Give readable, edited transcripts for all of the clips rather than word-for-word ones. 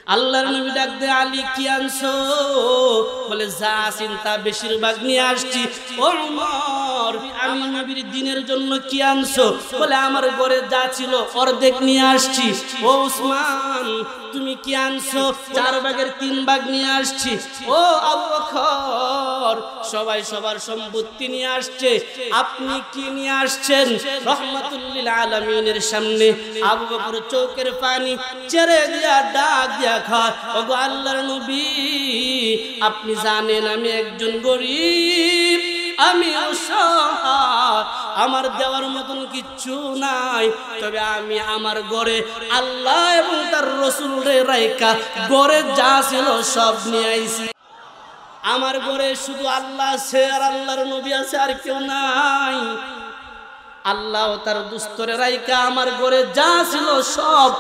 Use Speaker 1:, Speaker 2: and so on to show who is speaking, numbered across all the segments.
Speaker 1: আল্লাহর নবী ডাক দে, আলী কি আনছো? বলে যা চিন্তা বেশিরভাগ নিয়ে আসছি। ও ওমর, আমি নবীর দিনের জন্য কি আনছো? বলে আমার ঘরে যা ছিল অর্ধেক নিয়ে আসছি। ও উসমান, তুমি কি আনছো? 4 ভাগের 3 ভাগ নিয়ে আসছি। ও আবু বকর, সবাই সবার সম্পত্তি নিয়ে আসছে, আপনি কি নিয়ে আসছেন? রহমাতুল লিল আলামিনের সামনে আবু বকর চোখের পানি ছেড়ে দিয়া ডাক দিয়া কয়, ওগো আল্লাহর নবী, আপনি জানেন আমি একজন গরিব, আমি অসহায়, আমার দেওয়ার মতন কিচ্ছু নাই, তবে আমি আমার ঘরে আল্লাহ এবং তার রাসূলের রাইকা ঘরে যা ছিল সব নিয়ে আইছি। আমার ঘরে শুধু আল্লাহ আছে আর আল্লাহর নবী আছে, আর কেউ নাই। আল্লাহ তার দুস্তরে রাইকা আমার ঘরে যা ছিল সব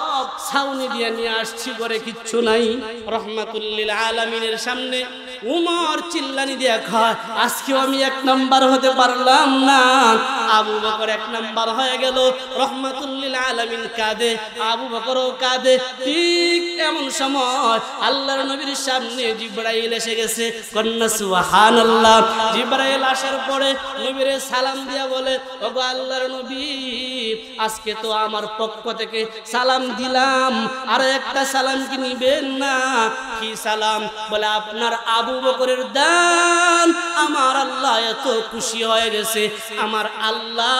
Speaker 1: ছাউনি দিয়ে নিয়ে আসছি, ঘরে কিচ্ছু নাই। রহমাতুল লিল আলামিনের সামনে উমর চিল্লানি দিয়ে কয়, আজকেও আমি 1 নাম্বার হতে পারলাম না। আবু বকর 1 নাম্বার হয়ে গেল। রহমাতুল লিল আলামিন কাঁদে, আবু বকরও কাঁদে। ঠিক এমন সময় আল্লাহর নবীর সামনে জিবরাইল এসে গেছে। কন্যা সুবহানাল্লাহ। জিবরাইল আসার পরে নবীরে সালাম দিয়া বলে, ওগো আল্লাহর নবী, আজকে তো আমার পক্ষ থেকে সালাম দিলাম, আর একটা সালাম কি নিবেন না? কি সালাম? বলে আপনার আবু বকরের দান আমার আল্লাহ এত খুশি হয়ে গেছে, আমার আল্লাহ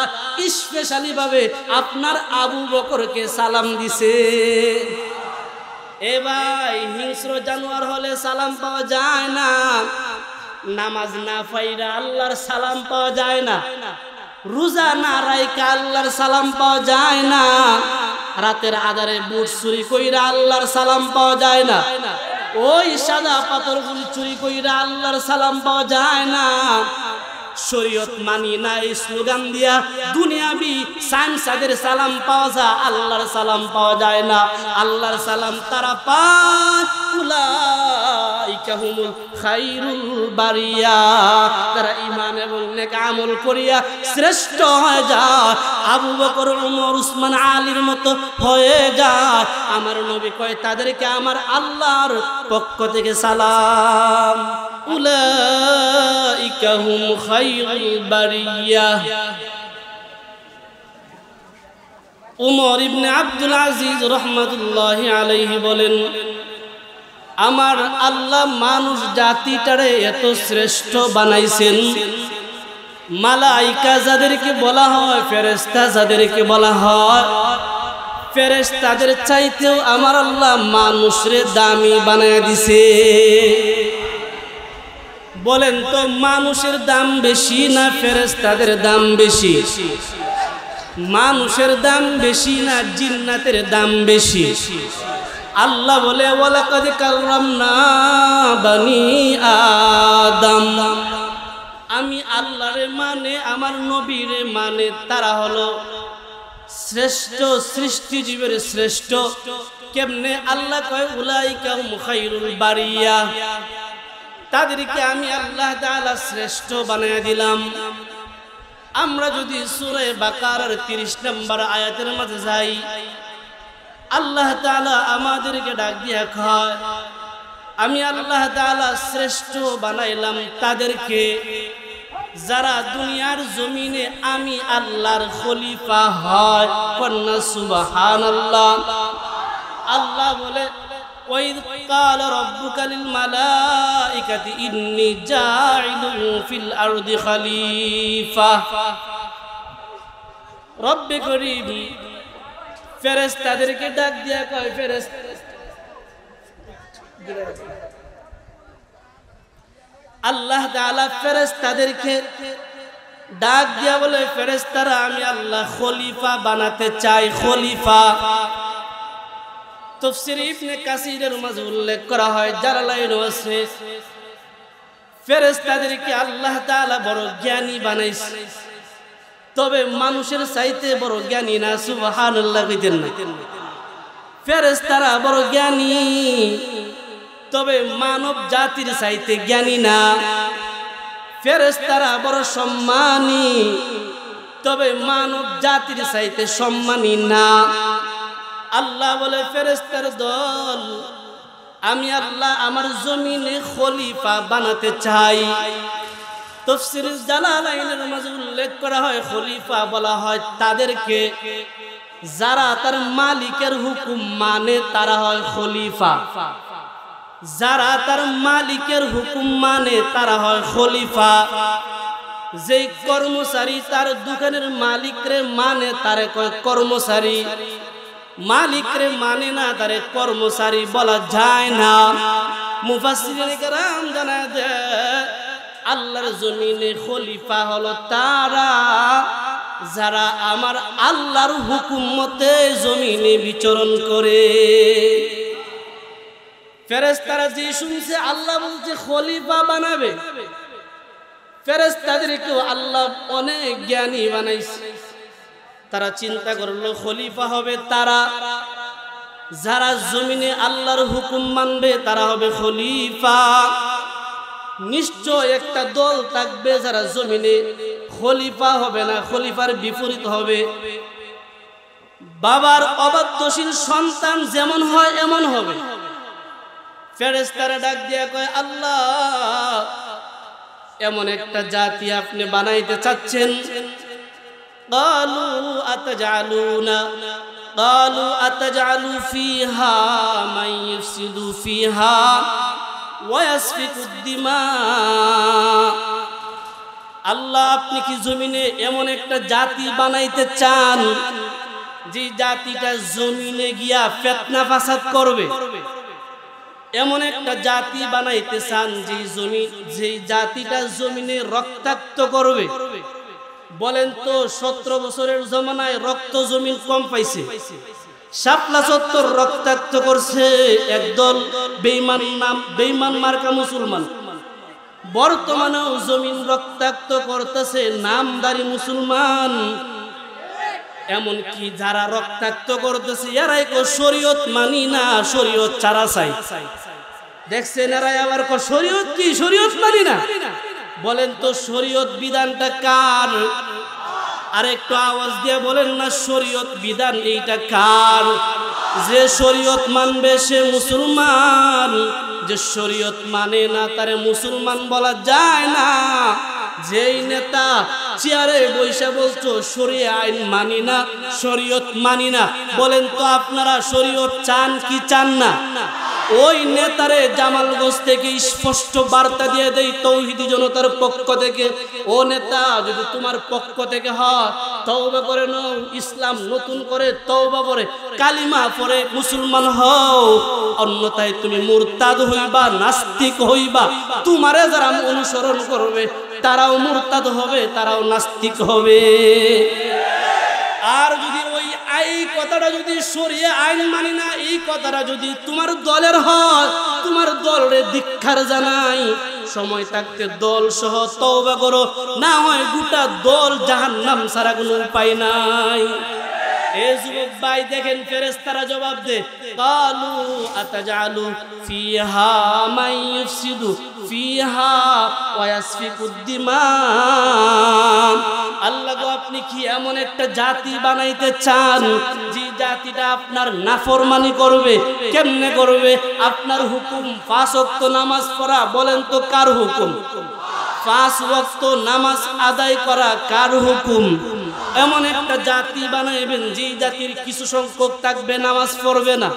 Speaker 1: স্পেশালি ভাবে আপনার আবু বকরকে সালাম দিছে। এ ভাই, হিংস্র জানোয়ার হলে সালাম পাওয়া যায় না, নামাজ না পড়া আল্লাহর সালাম পাওয়া যায় না, রোজা না রাইখা আল্লাহর সালাম পাওয়া যায় না, রাতের আধারে বুট চুরি কইরা আল্লাহর সালাম পাওয়া যায় না, ওই সাদা পাথরগুলি চুরি কইরা আল্লাহর সালাম পাওয়া যায় না। শরীয়ত মানি না এই স্লোগান দিয়া দুনিয়াবি সায়েন্সদের সালাম পাওয়া যায়, আল্লাহর সালাম পাওয়া যায় না। আল্লাহর সালাম তারা পায়, উলাইকা হুমুল খায়রুল বারিয়া, তারা ঈমান এবং নেক আমল করিয়া শ্রেষ্ঠ হয়ে যায়, আবু বকর, ওমর, উসমান, আলীর মতো হয়ে যায়। আমার নবী কয়, তাদেরকে আমার আল্লাহর পক্ষ থেকে সালাম। উলাইকা হুম খায়রুল বারিয়া। উমর ইবনে আব্দুল আজিজ রহমাতুল্লাহি আলাইহি বলেন, আমার আল্লাহ মানুষ জাতিটারে এত শ্রেষ্ঠ বানাইছেন, মালাইকা যাদেরকে বলা হয়, ফেরেশতা যাদেরকে বলা হয়, ফেরেশতাদের চাইতেও আমার আল্লাহ মানুষরে দামি বানায় দিছে। বলেন তো, মানুষের দাম বেশি না ফেরেশতাদের দাম বেশি? মানুষের দাম বেশি না জিন্নাতের দাম বেশি? আল্লাহ বলে, ওয়ালাকাদ কাররামনা বানি আদম। আমি আল্লাহরে মানে, আমার নবীরে মানে, তারা হলো শ্রেষ্ঠ সৃষ্টিজীবের শ্রেষ্ঠ। কেমনে? আল্লাহ কয়, উলাইকা হুম খায়রুল বারিয়া, তাদেরকে আমি আল্লাহ তাআলা শ্রেষ্ঠ বানায়া দিলাম। আমরা যদি সূরা বাকারার 30 নম্বর আয়াতের মাঝে যাই, আল্লাহ তাআলা আমাদেরকে ডাক দিয়া কয়, আমি আল্লাহ তাআলা শ্রেষ্ঠ বানাইলাম তাদেরকে যারা দুনিয়ার জমিনে আমি আল্লাহর খলিফা হয়। কন্যা সুবহানাল্লাহ। আল্লাহ বলে, ওয়াইদ ক্বালা রাব্বুকা লিল মালাইকাতি ইন্নী জাইলুন ফিল আরদি খলিফা। রব্বে করিম ফেরেশতাদেরকে ডাক দিয়া কয়, ফেরেশতা আল্লাহ তাআলা ফেরেশতাদেরকে ডাক দিয়া বলে, ফেরেশতারা আমি আল্লাহ খলিফা বানাতে চাই। খলিফা তাফসীর ইবনে কাসীরের মাঝে উল্লেখ করা হয়, জালালাইন আছে, ফেরেশতাদেরকে আল্লাহ তাআলা বড় জ্ঞানী বানাইছে, তবে মানুষের চাইতে বড় জ্ঞানী না। সুবহানাল্লাহ কইতেন না? ফেরেশতারা বড় জ্ঞানী, তবে মানব জাতির চাইতে জ্ঞানী না। ফেরেশতারা বড় সম্মানী, তবে মানব জাতির চাইতে সম্মানী না। আল্লাহ বলে, ফেরেশতার দল আমি আল্লাহ আমার জমিনে খলিফা বানাতে চাই। তাফসীর জালালাইনের মাঝে উল্লেখ করা হয় খলিফা বলা হয় তাদেরকে যারা তার মালিকের হুকুম মানে তারা হয় খলিফা। যারা তার মালিকের হুকুম মানে তারা হয় খলিফা। যেই কর্মচারী তার দোকানের মালিকরে মানে তারে কয় কর্মচারী, মালিকরে মানে না তারে কর্মচারী বলা যায় না। মুফাসসিরিনে কেরাম জানায় দেয় আল্লাহর জমিনে খলিফা হলো তারা যারা আমার আল্লাহর হুকুম মতে জমিনে বিচরণ করে। ফেরেশতারা যে শুনছে আল্লাহ বলছে খলিফা বানাবে, ফেরেশতাদেরকেও আল্লাহ অনেক জ্ঞানী বানাইছে। তারা চিন্তা করলো খলিফা হবে তারা যারা জমিনে আল্লাহর হুকুম মানবে তারা হবে খলিফা। নিশ্চয় একটা দল থাকবে যারা জমিনে খলিফা হবে না, খলিফার বিপরীত হবে। বাবার অবাধ্যশীল সন্তান যেমন হয় এমন হবে। ফেরেশতারা ডাক দিয়া কয় আল্লাহ এমন একটা জাতি আপনি বানাইতে চাচ্ছেন। قالوا أتجعل فيها من يفسد فيها ويسفك الدماء। আল্লাহ আপনি কি জমিনে এমন একটা জাতি বানাইতে চান যে জাতিটা জমিনে গিয়া ফিতনা ফাসাদ করবে? এমন একটা জাতি বানাইতে চান যে জাতিটা জমিনে রক্তাক্ত করবে? বলেন তো 17 বছরের জমানায় রক্ত জমিন কম পাইছে? শাপলা চত্বর রক্তাক্ত করছে একদল বেঈমান মার্কা মুসলমান। বর্তমানেও জমিন রক্তাক্ত করতেছে নামদারি মুসলমান। এমনকি যারা রক্তাক্ত করতেছে এরাই কো শরীয়ত মানি না, শরীয়ত ছাড়া চাই। দেখছেন এরাই আবার কো শরীয়ত কি, শরীয়ত মানি না। বলেন তো শরীয়ত বিধানটা কার? আর একটু আওয়াজ দিয়ে বলেন না শরীয়ত বিধান এইটা কার? যে শরীয়ত মানবে সে মুসলমান, যে শরীয়ত মানে না তারে মুসলমান বলা যায় না। যেই নেতা চেয়ারে বসে বলছো শরীয়ত আইন মানি না, শরীয়ত মানি না, বলেন তো আপনারা শরীয়ত চান কি চান না? ওই নেতারে জামালগঞ্জ থেকে স্পষ্ট বার্তা দিয়ে দেই তৌহিদি জনতার পক্ষ থেকে, ও নেতা যদি তোমার পক্ষ থেকে হয় তওবা করে নাও, ইসলাম নতুন করে তওবা করে কালিমা পড়ে মুসলমান হও, অন্যথায় তুমি মুরতাদ হইবা, নাস্তিক হইবা। তোমারে যারা অনুসরণ করবে তারাও মুরতাদ হবে, তারাও নাস্তিক হবে। আর যদি ওই কথাটা যদি শরীয়ত আইন মানি না এই কথাটা যদি তোমার দলের হয়, তোমার দলরে ধিক্কার জানাই। সময় থাকতে দল সহ তওবা করো, না হয় গোটা দল জাহান্নাম ছাড়া কোনো উপায় নাই। এ যুবক ভাই দেখেন ফেরেশতারা জবাব দে কালু আতাজালু ফিহা মান ইফসিদু ফিহা ওয়া ইয়াসফিকুদ দিমা। আল্লাহ গো আপনি কি এমন একটা জাতি বানাইতে চান যে জাতিটা আপনার নাফরমানি করবে? কেমনে করবে? আপনার হুকুম 5 ওয়াক্ত নামাজ পড়া, বলেন তো কার হুকুম? 5 ওয়াক্ত নামাজ আদায় করা কার হুকুম? এমন একটা জাতি বানাইবেন যে জাতির কিছু সংখ্যক থাকবে নামাজ পড়বে না।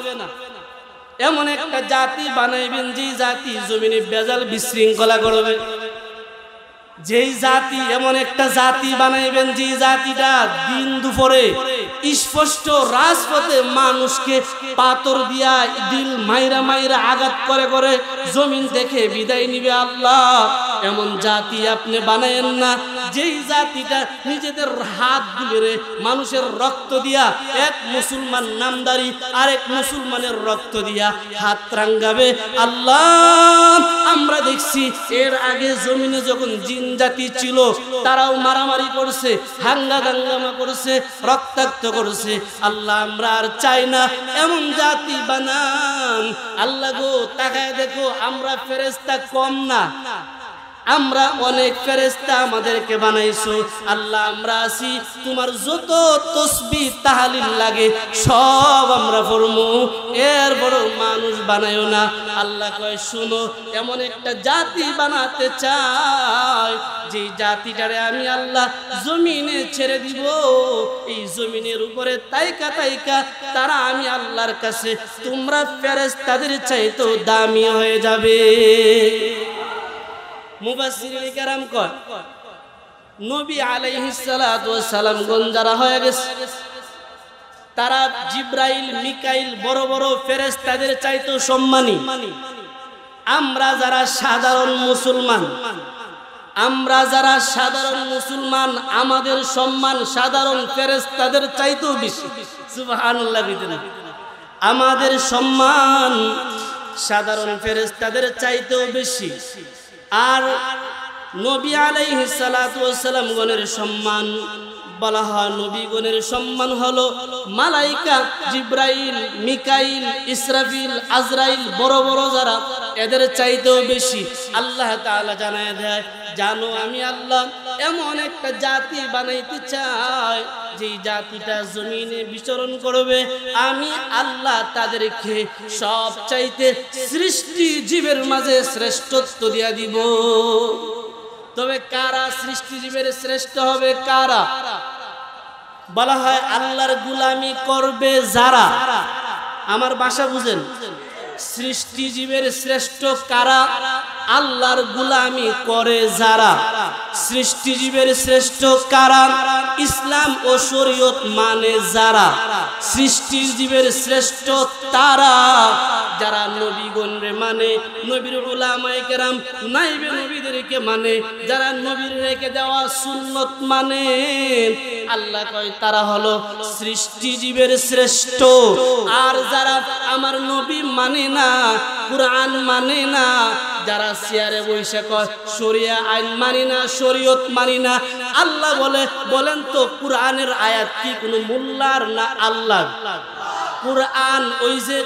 Speaker 1: এমন একটা জাতি বানাইবেন যে জাতি জমিনে বেজাল বিশৃঙ্খলা করবে। যেই জাতি এমন একটা জাতি বানাইবেন যে জাতিটা দিন দুপুরে স্পষ্ট রাজপথে মানুষকে পাথর দিয়া দিল মাইরা মাইরা আঘাত করে করে জমিন থেকে বিদায় নিবে। আল্লাহ এমন জাতি আপনি বানায়েন না যেই জাতিটা নিজেদের হাত গুলিরে মানুষের রক্ত দিয়া, এক মুসলমান নামদারি আরেক মুসলমানের রক্ত দিয়া হাত রাঙ্গাবে। আল্লাহ আমরা দেখছি এর আগে জমিনে যখন জিন জাতি ছিল তারাও মারামারি করছে, হাঙ্গামা করছে, রক্তাক্ত করছে। আল্লাহ আমরা আর চাই না এমন জাতি বানান। আল্লাহ গো তাকায় দেখো আমরা ফেরেশতা কম না, আমরা অনেক ফেরেশতা আমাদেরকে বানাইছো আল্লাহ আমরা আছি তোমার যত তাসবিহ তাহলিল লাগে সব আমরা পড়মু এর বড় মানুষ বানায়ো না আল্লাহ কয় শুনো এমন একটা জাতি বানাতে চাই যে জাতিটারে আমি আল্লাহ জমিনে ছেড়ে দিব এই জমিনের উপরে তাইকা তাইকা তারা আমি আল্লাহর কাছে তোমরা ফেরেশতাদের চাইতেও দামি হয়ে যাবে মুফাসসিরিনে কেরাম কয় নবী আলাইহিস সালাতু ওয়াস সালাম যারা হয়ে গেছে তারা জিবরাইল মিকাইল বড় বড় ফেরেশতাদের চাইতেও সম্মানী আমরা যারা সাধারণ মুসলমান আমাদের সম্মান সাধারণ ফেরেশতাদের চাইতেও বেশি সুবহানাল্লাহ বিদিনা আমাদের সম্মান সাধারণ ফেরেশতাদের চাইতেও বেশি আর নবী আলাইহিস সালাতু ওয়াস সালাম গণের সম্মান বলা হয় নবীগণের সম্মান হলো মালাইকা জিবরাইল মিকাইল ইসরাফিল আজরাইল বড় বড় যারা এদের চাইতেও বেশি আল্লাহ তাআলা জানায় দেয় জানো আমি আল্লাহ এমন একটা জাতি বানাইতে চাই যে জাতিটা জমিনে বিচরণ করবে আমি আল্লাহ তাদেরকে সব চাইতে সৃষ্টি জীবের মাঝে শ্রেষ্ঠত্ব দিয়া দিব তবে কারা সৃষ্টি জীবের শ্রেষ্ঠ হবে কারা বলা হয় আল্লাহর গোলামি করবে যারা আমার ভাষা বুঝেন সৃষ্টি জীবের শ্রেষ্ঠ কারা আল্লাহর গোলামি করে যারা সৃষ্টি জীবের শ্রেষ্ঠ কারা ইসলাম ও শরীয়ত মানে যারা সৃষ্টি জীবের শ্রেষ্ঠ তারা যারা নবীগণরে মানে নবীর উলামায়ে কেরাম নাইবে নবীদেরকে মানে যারা নবীর রেখে দেওয়া সুন্নত মানে আল্লাহ কয় তারা হলো সৃষ্টি জীবের শ্রেষ্ঠ আর যারা আমার নবী মানে না কুরআন মানে না যারা চেয়ারে বসে কয় শরিয়া আইন মানি না শরীয়ত মানি না আল্লাহ বলেন তো কুরআনের আয়াত কি কোনো মোল্লার না আল্লাহর কুরআন ওই যে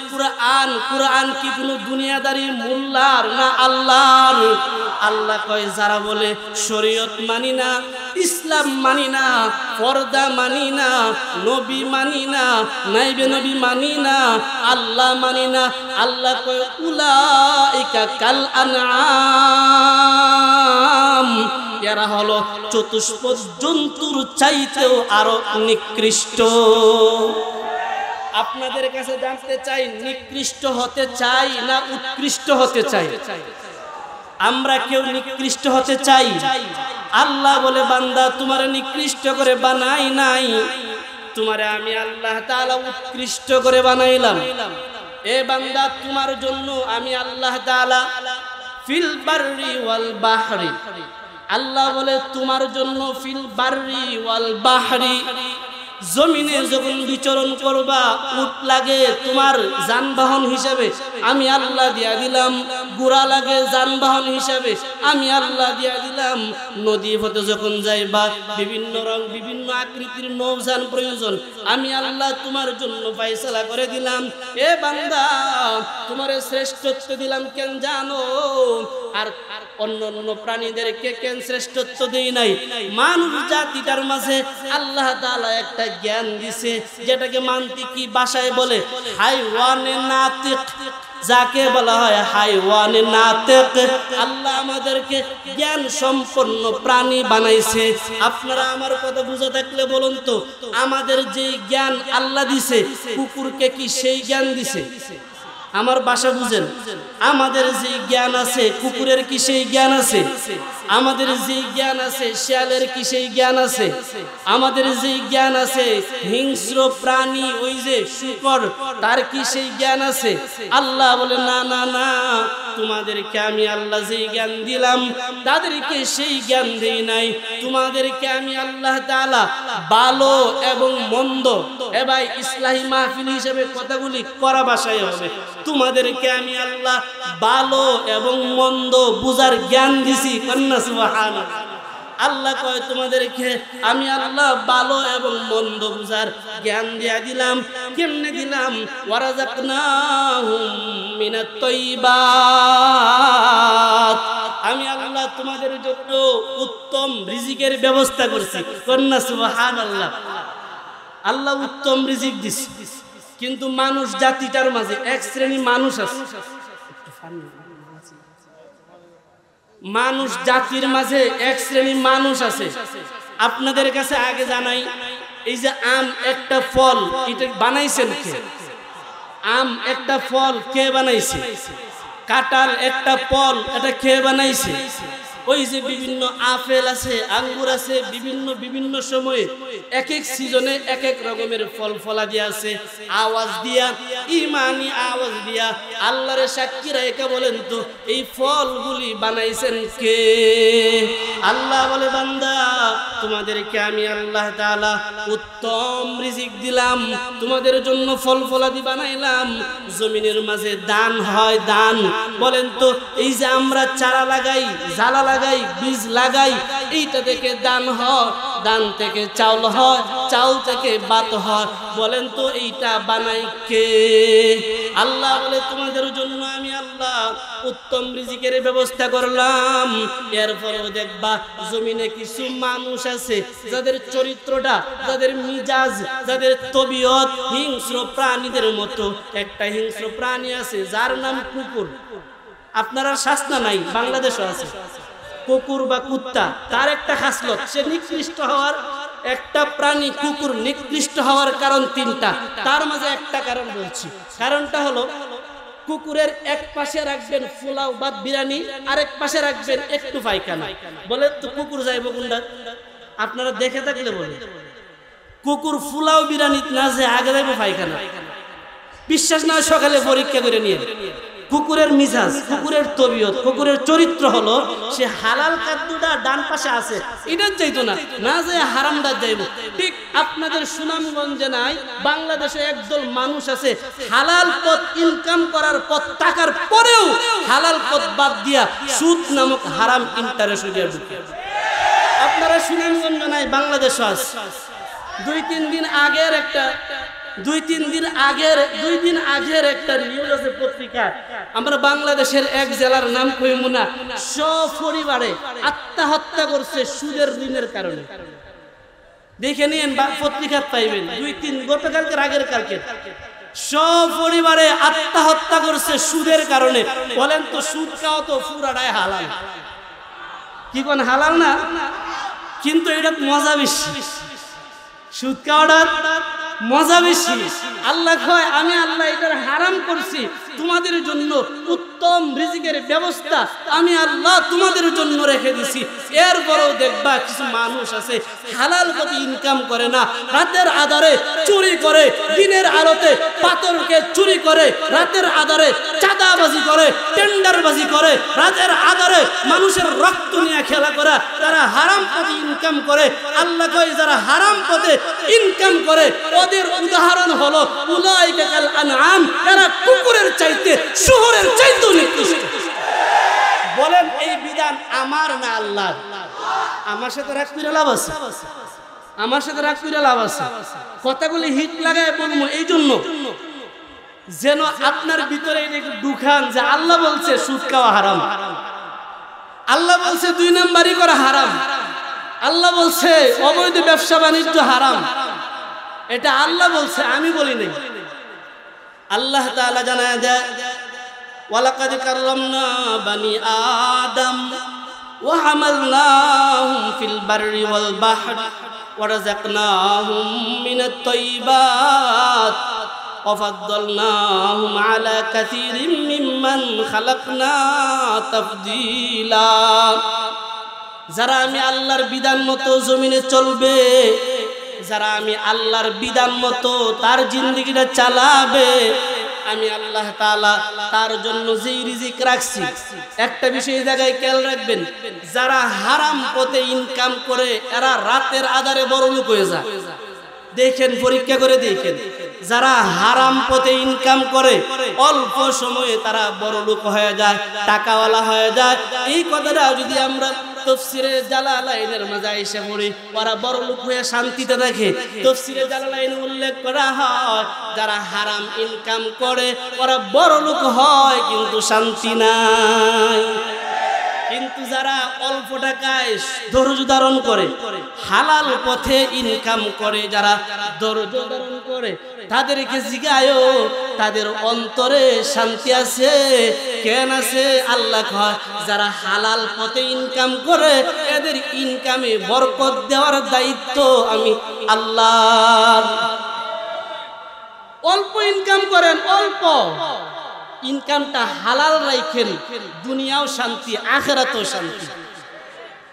Speaker 1: কুরআন কি কোনো দুনিয়াদারি মোল্লার না আল্লাহর আল্লাহ কয় যারা বলে শরীয়ত মানি না ইসলাম মানি না পর্দা মানি না নবী মানি না নাইবে নবী মানি না আল্লাহ মানি না আল্লাহ কয় উলাইকা কাল আনআম এরা হলো চতুষ্পদ জন্তুর চাইতেও আরো নিকৃষ্ট আপনাদের কাছে জানতে চাই নিকৃষ্ট হতে চাই না উৎকৃষ্ট হতে চাই আমরা কেউ নিকৃষ্ট হতে চাই আল্লাহ বলে বান্দা তোমারে নিকৃষ্ট করে বানাই নাই তোমারে আমি আল্লাহ তাআলা উৎকৃষ্ট করে বানাইলাম এ বান্দা তোমার জন্য আমি আল্লাহ তাআলা ফিল বাররি ওয়াল বাহরি আল্লাহ বলে তোমার জন্য ফিল বাররি ওয়াল বাহরি জমিনে যখন বিচরণ করবা উট লাগে তোমার যানবাহন হিসেবে আমি আল্লাহ দিয়া দিলাম ঘোড়া লাগে যানবাহন হিসেবে আমি আল্লাহ দিয়া দিলাম নদী পথে যখন যাইবা বিভিন্ন রং বিভিন্ন আকৃতির নৌযান প্রয়োজন আমি আল্লাহ তোমার জন্য ফয়সালা করে দিলাম এ বান্দা তোমারে শ্রেষ্ঠত্ব দিলাম কেন জানো আর অন্য প্রাণীদেরকে কেন শ্রেষ্ঠত্ব দেই নাই মানুষ জাতিটার মাঝে আল্লাহ তাআলা একটা জ্ঞান দিছে যেটাকে মান্তিকি ভাষায় বলে হাইওয়ানে নাতিক যাকে বলা হয় হাইওয়ানে নাতিক আল্লাহ আমাদেরকে জ্ঞান সম্পন্ন প্রাণী বানাইছে আপনারা আমার কথা বুঝে থাকলে বলুন তো আমাদের যে জ্ঞান আল্লাহ দিছে কুকুরকে কি সেই জ্ঞান দিছে আমার ভাষা বুঝেন আমাদের যে জ্ঞান আছে কুকুরের কি সেই জ্ঞান আছে আমাদের যে জ্ঞান আছে শিয়ালের কি সেই জ্ঞান আছে আমাদের যে জ্ঞান আছে হিংস্র প্রাণী ওই যে শূকর তার কি সেই জ্ঞান আছে আল্লাহ বলে না না না তোমাদেরকে আমি আল্লাহ যে জ্ঞান দিলাম তাদেরকে সেই জ্ঞান দেই নাই তোমাদেরকে আমি আল্লাহ তাআলা ভালো এবং মন্দ এ ভাই ইসলাহি মাহফিল হিসেবে কথাগুলি করা ভাষায় হবে তোমাদেরকে আমি আল্লাহ ভালো এবং মন্দ বুঝার জ্ঞান দিছি কন্যা সুবহানাল্লাহ আল্লাহ কয় তোমাদেরকে আমি আল্লাহ ভালো এবং মন্দ বুঝার জ্ঞান দিয়া দিলাম কেমনে দিলাম ওয়ারাযাকনাহুম মিনাত তাইয়্যিবাত আমি আল্লাহ তোমাদের জন্য উত্তম রিজিকের ব্যবস্থা করছি। কন্যা সুবহানাল্লাহ। আল্লাহ উত্তম রিজিক দিছে, কিন্তু মানুষ জাতিটার মাঝে এক শ্রেণী মানুষ আছে, মানুষ জাতির মাঝে এক শ্রেণী মানুষ আছে। আপনাদের কাছে আগে জানাই, এই যে আম একটা ফল, এটা বানাইছেন কে? আম একটা ফল কে বানাইছে? কাঁঠাল একটা ফল, এটা কে বানাইছে? ওই যে বিভিন্ন আপেল আছে, আঙ্গুর আছে, বিভিন্ন সময়ে এক এক সিজনে এক এক রকমের ফল ফলাদি আছে। আওয়াজ দিয়া, ইমানি আওয়াজ দিয়া আল্লাহর সাক্ষী রেখে বলেন তো এই ফলগুলি বানাইছেন কে? আল্লাহ বলে, বান্দা তোমাদেরকে আমি আল্লাহ তাআলা উত্তম রিজিক দিলাম, তোমাদের জন্য ফল ফলাদি বানাইলাম। জমিনের মাঝে দান হয়, দান বলেন তো এই যে আমরা চারা লাগাই, জ্বালা লাগাই, বীজ লাগাই, এইটা থেকে দান হয়, দান থেকে চাউল হয়, চাউল থেকে ভাত হয়। বলেন তো এইটা বানাই কে? আল্লাহ বলে, তোমাদের জন্য আমি আল্লাহ উত্তম রিজিকের ব্যবস্থা করলাম। এরপরেও দেখবা জমিনে কিছু মানুষ আছে যাদের চরিত্রটা, যাদের মিজাজ, যাদের তবিয়ত হিংস্র প্রাণীদের মতো। একটা হিংস্র প্রাণী আছে যার নাম কুকুর। আপনারা শাসনা নাই, বাংলাদেশও আছে কুকুর বা কুত্তা। তার একটা খাসলত, সে নিকৃষ্ট হওয়ার একটা প্রাণী। কুকুর নিকৃষ্ট হওয়ার কারণ তিনটা, তার মাঝে একটা কারণ বলছি। কারণটা হলো, কুকুরের এক পাশে রাখবেন পোলাও বা বিরিয়ানি, আরেক পাশে রাখবেন একটু পায়খানা। বলেন তো কুকুর যাইবো কোনটা? আপনারা দেখে থাকলে বলে, কুকুর পোলাও বিরিয়ানি না যে আগে যাইবো পায়খানা। বিশ্বাস না সকালে পরীক্ষা করে নিয়ে। কুকুরের মিজাজ, কুকুরের তবিয়ত, কুকুরের চরিত্র হলো সে হালাল খাদ্যটা ডান পাশে আছে, এটা চাইতো না, না যে হারামটা যাইব। ঠিক আপনাদের সুনামগঞ্জে নাই, বাংলাদেশে একদল মানুষ আছে হালাল পথ ইনকাম করার পথ টাকার পরেও হালাল পথ বাদ দিয়া সুদ নামক হারাম ইন্টারেস্ট হয়ে ঢুকে। আপনারা সুনামগঞ্জ নাই, বাংলাদেশে আছে। দুই তিন দিন আগের একটা নিউজ আছে পত্রিকা। আমরা বাংলাদেশের এক জেলার নাম কইমু না, সপরিবারে আত্মহত্যা করছে সুদের ঋণের কারণে। দেখে নিন, পত্রিকা পাইবেন। গতকালকের আগের কালকে সপরিবারে আত্মহত্যা করছে সুদের কারণে। বলেন তো সুদ খাওয়া তো পুরাটাই হালাল, কি কোন হালাল না? কিন্তু এটা মজা বেশি, সুদ খাওয়াটা মজা বেশি। আল্লাহ কয়, আমি আল্লাহ এটার হারাম করছি, তোমাদের জন্য উত্তম রিজিকের ব্যবস্থা আমি আল্লাহ তোমাদের জন্য রেখে দিছি। এরপরেও দেখবা কিছু মানুষ আছে হালাল পথে ইনকাম করে না, রাতের আধারে চুরি করে, দিনের আলোতে পাথরকে চুরি করে, রাতের আধারে চাঁদাবাজি করে, টেন্ডারবাজি করে, রাতের আধারে মানুষের রক্ত নিয়ে খেলা করা, তারা হারাম পথে ইনকাম করে। আল্লাহ কয়, যারা হারাম পথে ইনকাম করে ওদের উদাহরণ হলো উলাইকা কাল আনআম, এরা কুকুরের চাইতে, শহরের চাইতেও নিকৃষ্ট। বলেন এই বিধান আমার না আল্লাহর? আমার সাথে রাগ করে লাভ আছে? আমার সাথে রাগ করে লাভ আছে? কথাগুলি হিট লাগায় বলবো এই জন্য যেন আপনার ভিতরে ঢুকান যে আল্লাহ বলছে সুদ খাওয়া হারাম, আল্লাহ বলছে 2 নাম্বারি করা হারাম, আল্লাহ বলছে অবৈধ ব্যবসা বাণিজ্য হারাম। এটা আল্লাহ বলছে, আমি বলি নাই। আল্লাহ তাআলা জানায় দেয়, ওয়ালাকাদ কাররামনা বানি আদম ওয়া হামালনাহুম ফিল বাররি ওয়াল বাহরি ওয়া রাযাকনাহুম মিনাত তাইয়্যিবাত ওয়া ফাদ্দালনাহুম আলা কাসীরিম মিম্মান খালাকনা তাফদীলা। যারা আমি আল্লাহর বিধান মতো জমিনে চলবে, যারা আমি আল্লাহর বিধান মতো তার জিন্দেগিটা চালাবে, আমি আল্লাহ তাআলা তার জন্য যেই রিজিক রাখছি। একটা বিষয় জায়গায় খেয়াল রাখবেন, যারা হারাম পথে ইনকাম করে এরা রাতের আধারে বড়লোক হয়ে যায়। দেখেন, পরীক্ষা করে দেখেন, যারা হারাম পথে ইনকাম করে অল্প সময়ে তারা বড়লোক হয়ে যায়, টাকাওয়ালা হয়ে যায়। এই কথাটা যদি আমরা তাফসীরে জালালাইনের মাঝে এসে পড়ি, ওরা বড়লোক হয়ে শান্তিতে থাকে। তাফসীরে জালালাইনে উল্লেখ করা হয়, যারা হারাম ইনকাম করে ওরা বড়লোক হয় কিন্তু শান্তি নাই। কিন্তু যারা অল্প টাকায় ধৈর্য ধারণ করে, হালাল পথে ইনকাম করে, যারা ধৈর্য ধারণ করে, তাদেরকে জিগায়ও তাদের অন্তরে শান্তি আছে কেন আছে? আল্লাহ কয় যারা হালাল পথে ইনকাম করে এদের ইনকামে বরকত দেওয়ার দায়িত্ব আমি আল্লাহর। অল্প ইনকাম করেন, অল্প ইনকামটা হালাল রাখেন, দুনিয়াও শান্তি আখিরাতেও শান্তি।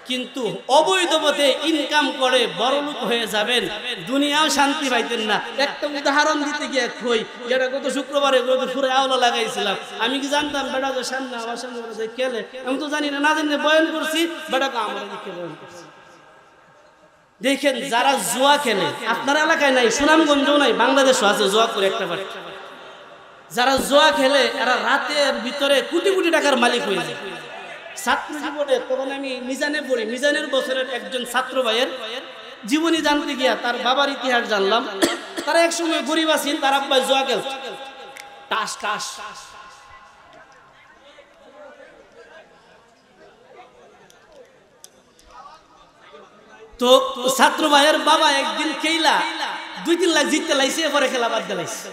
Speaker 1: কিন্তু অবৈধ পথে ইনকাম করে বড়লোক হয়ে যাবেন, দুনিয়াও শান্তি পাইতেন না। একটা উদাহরণ দিতে গিয়ে কই, যেটা গত শুক্রবারে পুরো আওলা লাগাইছিলাম। আমি কি জানতাম বেটা তো সামনে আমার সামনে খেলে, আমি তো জানি না, না জানি বয়ান করছি, বেটাকে আমার দিকে বয়ান করছি। দেখেন যারা জুয়া খেলে, আপনার এলাকায় নাই, সুনামগঞ্জও নাই, বাংলাদেশও আছে জুয়া করে একটা বার। যারা জুয়া খেলে এরা রাতের ভিতরে কোটি কোটি টাকার মালিক হয়ে যায়। ছাত্র জীবনে তখন আমি মিজানে পড়ি, মিজানের বছরের একজন ছাত্র ভাইয়ের জীবনী জানতে গিয়া তার বাবার ইতিহাস জানলাম। তারা একসময় গরিব আছেন, তার আব্বা জুয়া খেল, টাস টাস। তো ছাত্র ভাইয়ের বাবা একদিন খেলা 2-3 লাখ জিততে লাইছে, পরে খেলা বাদ দিলাইছে।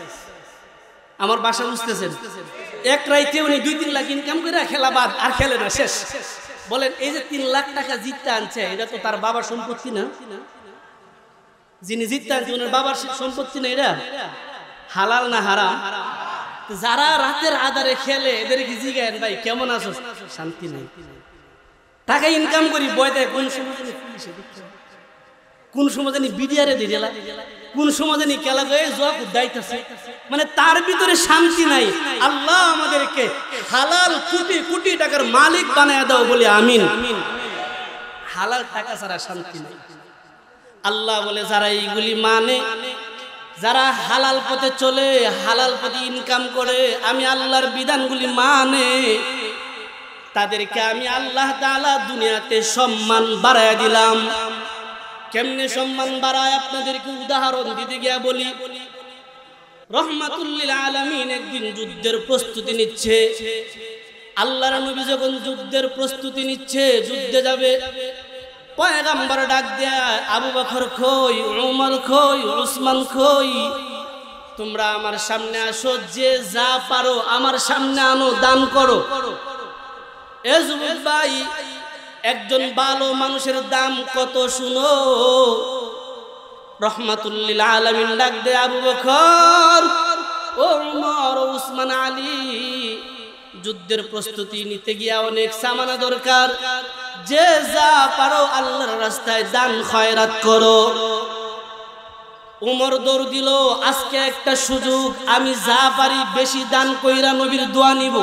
Speaker 1: আমার বাসা বুঝতেছেন, এক রাইতে উনি 2-3 লাখ ইনকাম করে খেলা বাদ, আর খেলে না, শেষ। বলেন এই যে 3 লাখ টাকা জিততে আনছে, এটা তো তার বাবার সম্পত্তি না? যিনি জিততে আনছে ওনার বাবার সম্পত্তি না? এটা হালাল না হারাম? যারা রাতের আধারে খেলে এদেরকে জিজ্ঞাসা, ভাই কেমন আছো? শান্তি নাই। টাকা ইনকাম করি বয় দেয়, কোন সময় কোন সময় জানি বিডিআরে দিয়ে দিলা, কোন সময় জানি খেলা গয়ে জোয়া দায়িত্ব। মানে তার ভিতরে শান্তি নাই। আল্লাহ আমাদেরকে হালাল কোটি কোটি টাকার মালিক বানায় দাও বলে আমিন। হালাল টাকা ছাড়া শান্তি নাই। আল্লাহ বলে যারা এইগুলি মানে, যারা হালাল পথে চলে, হালাল পথে ইনকাম করে, আমি আল্লাহর বিধানগুলি মানে, তাদেরকে আমি আল্লাহ তাআলা দুনিয়াতে সম্মান বাড়ায় দিলাম। কেমনে সম্মান বাড়ায় আপনাদেরকে উদাহরণ দিতে গিয়া বলি। রহমাতুল লিল আলামিন একদিন যুদ্ধের প্রস্তুতি নিচ্ছে। আল্লাহর নবী যখন যুদ্ধের প্রস্তুতি নিচ্ছে, যুদ্ধে যাবে, পয়গম্বর ডাক দেয়, আবু বকর কই, উমর কই, উসমান কই, তোমরা আমার সামনে আসো, যে যা পারো আমার সামনে আনো, দান করো। এ যুবক ভাই, একজন ভালো মানুষের দাম কত শুনো। রহমাতুল লিল আলামিন ডাক দে, আবু বকর, ওমর, উসমান, আলী, যুদ্ধের প্রস্তুতি নিতে গিয়া অনেক সামানা দরকার, যে যা পারো আল্লাহর রাস্তায় দান খয়রাত করো। উমর দৌড় দিল, আজকে একটা সুযোগ, আমি যা পারি বেশি দান কইরা নবীর দোয়া নিব।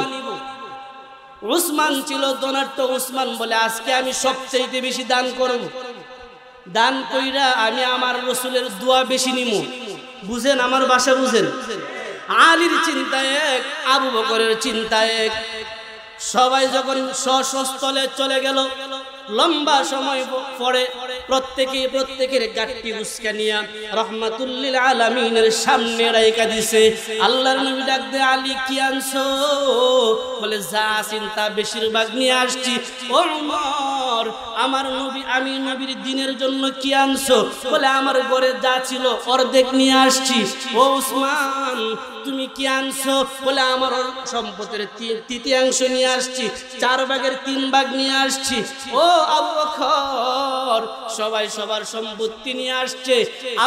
Speaker 1: উসমান ছিল দোনাট্য, উসমান বলে আজকে আমি সবচেয়ে বেশি দান করব, দান কইরা আমি আমার রসুলের দোয়া বেশি নিব। বুঝেন আমার ভাষা, বুঝেন। আলীর চিন্তা এক, আবু বকরের চিন্তা এক। সবাই যখন স্বস্থলে চলে গেল, লম্বা সময় পরে প্রত্যেকের গাট্টি উস্কা নিয়া রহমাতুল লিল আলামিনের সামনে রাইখা দিছে। আল্লাহর নবী ডাক দে, আলী কি আনছো? বলে যা চিন্তা বেশিরভাগ নিয়ে আসছি। ও উমর, আমার নবী, আমি নবীর দ্বীনের জন্য কি আনছো? বলে আমার ঘরে যা ছিল অর্ধেক নিয়ে আসছি। ও উসমান, তুমি কি আনছো? বলে আমার সম্পদের 3/3 নিয়ে আসছি, 4 ভাগের 3 ভাগ নিয়ে আসছি। ও আবু বকর, সবাই সবার সম্পত্তি নিয়ে আসছে,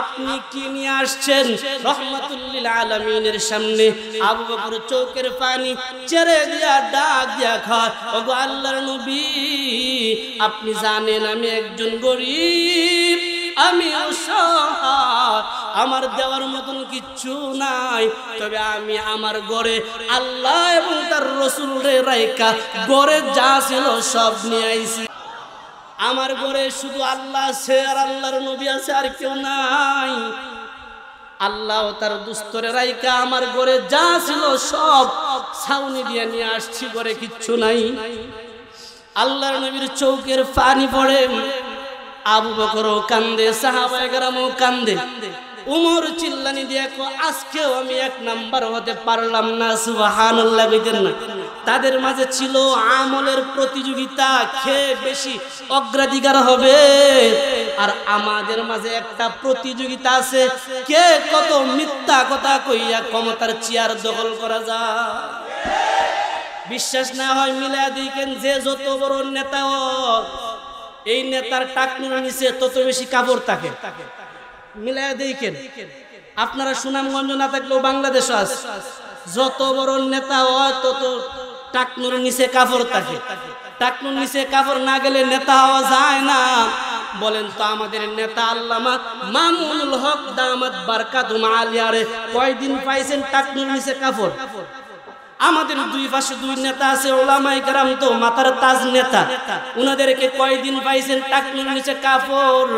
Speaker 1: আপনি কি নিয়ে আসছেন? রহমাতুল লিল আলামিনের সামনে আবু বকর চোখের পানি ছেড়ে দিয়া ডাক দিয়া কয়, ওগো আল্লাহর নবী, আপনি জানেন আমি একজন গরিব, আমি অসহায়, আমার দেওয়ার মতন কিচ্ছু নাই, তবে আমি আমার ঘরে আল্লাহ এবং তার রাসূলের রাইকা ঘরে যা ছিল সব নিয়ে আইছি। আমার ঘরে শুধু আল্লাহ আছে আর আল্লাহর নবী আছে, আর কেউ নাই। আল্লাহ তার দুস্তরে রাইকা আমার ঘরে যা ছিল সব ছাউনি দিয়ে নিয়ে আসছি, ঘরে কিচ্ছু নাই। আল্লাহর নবীর চোখের পানি পড়ে, আবু বকরও কান্দে, সাহাবায়ে কেরামও কান্দে। উমর চিল্লানি দিয়ে আজকেও আমি 1 নাম্বার হতে পারলাম না, সুবহানাল্লাহ কইতেন না। তাদের মাঝে ছিল আমলের প্রতিযোগিতা, খেয়ে বেশি অগ্রাধিকার হবে। আর আমাদের মাঝে একটা প্রতিযোগিতা আছে, কে কত মিথ্যা কথা কইয়া ক্ষমতার চেয়ার দখল করা যায়। বিশ্বাস না হয় মিলা দেখেন, যে যত বড় নেতা হোক, এই নেতার টাকনুর নিচে তত বেশি কাপড় থাকে। মিলা দেখেন, আপনারা সুনামগঞ্জ না থাকলেও বাংলাদেশও আছে, যত বড় নেতা হয় তত টাকনুর নিচে কাপড় থাকে। টাকনুর নিচে কাপড় না গেলে নেতা হওয়া যায় না। বলেন তো আমাদের নেতা আল্লামা মামুনুল হক দামাত বারকাতুহু আলিয়ারে কয়দিন পাইছেন টাকনুর নিচে কাপড়? আমাদের দুই পাশে দুই নেতা আছে ওলামায়ে কেরাম, তো মাথার তাজ নেতা, উনাদেরকে কয়দিন পাইছেন টাকনুর নিচে কাপড়?